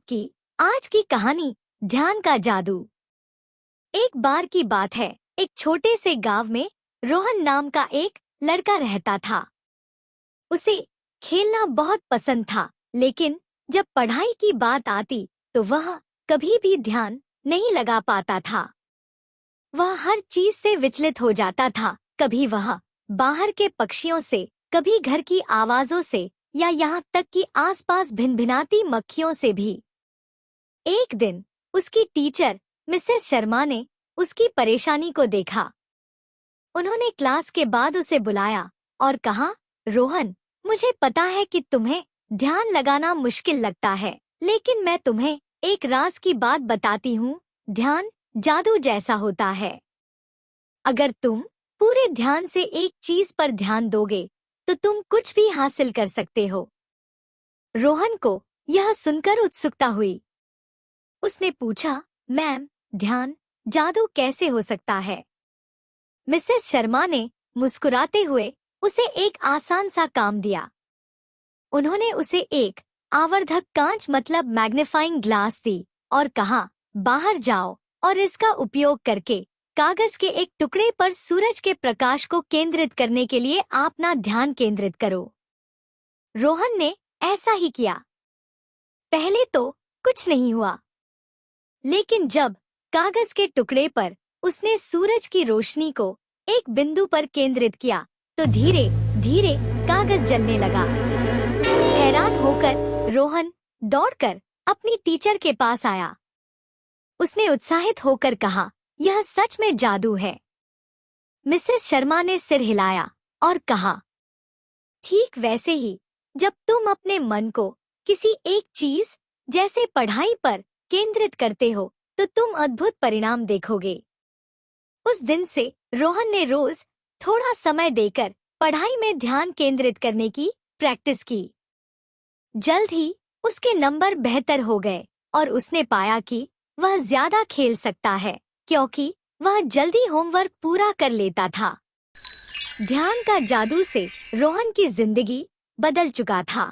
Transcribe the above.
आपकी आज की कहानी ध्यान का जादू। एक बार की बात है, एक छोटे से गांव में रोहन नाम का एक लड़का रहता था। उसे खेलना बहुत पसंद था, लेकिन जब पढ़ाई की बात आती तो वह कभी भी ध्यान नहीं लगा पाता था। वह हर चीज से विचलित हो जाता था। कभी वह बाहर के पक्षियों से, कभी घर की आवाजों से, या यहाँ तक कि आसपास भिनभिनाती मक्खियों से भी। एक दिन उसकी टीचर मिसेस शर्मा ने उसकी परेशानी को देखा। उन्होंने क्लास के बाद उसे बुलाया और कहा, रोहन, मुझे पता है कि तुम्हें ध्यान लगाना मुश्किल लगता है, लेकिन मैं तुम्हें एक राज की बात बताती हूँ। ध्यान जादू जैसा होता है। अगर तुम पूरे ध्यान से एक चीज पर ध्यान दोगे तो तुम कुछ भी हासिल कर सकते हो। रोहन को यह सुनकर उत्सुकता हुई। उसने पूछा, मैम, ध्यान जादू कैसे हो सकता है? मिसेस शर्मा ने मुस्कुराते हुए उसे एक आसान सा काम दिया। उन्होंने उसे एक आवर्धक कांच मतलब मैग्नीफाइंग ग्लास दी और कहा, बाहर जाओ और इसका उपयोग करके कागज के एक टुकड़े पर सूरज के प्रकाश को केंद्रित करने के लिए अपना ध्यान केंद्रित करो। रोहन ने ऐसा ही किया। पहले तो कुछ नहीं हुआ, लेकिन जब कागज के टुकड़े पर उसने सूरज की रोशनी को एक बिंदु पर केंद्रित किया तो धीरे धीरे कागज जलने लगा। हैरान होकर रोहन दौड़कर अपनी टीचर के पास आया। उसने उत्साहित होकर कहा, यह सच में जादू है। मिसेस शर्मा ने सिर हिलाया और कहा, ठीक वैसे ही जब तुम अपने मन को किसी एक चीज जैसे पढ़ाई पर केंद्रित करते हो तो तुम अद्भुत परिणाम देखोगे। उस दिन से रोहन ने रोज थोड़ा समय देकर पढ़ाई में ध्यान केंद्रित करने की प्रैक्टिस की। जल्द ही उसके नंबर बेहतर हो गए और उसने पाया कि वह ज्यादा खेल सकता है, क्योंकि वह जल्दी होमवर्क पूरा कर लेता था। ध्यान का जादू से रोहन की जिंदगी बदल चुका था।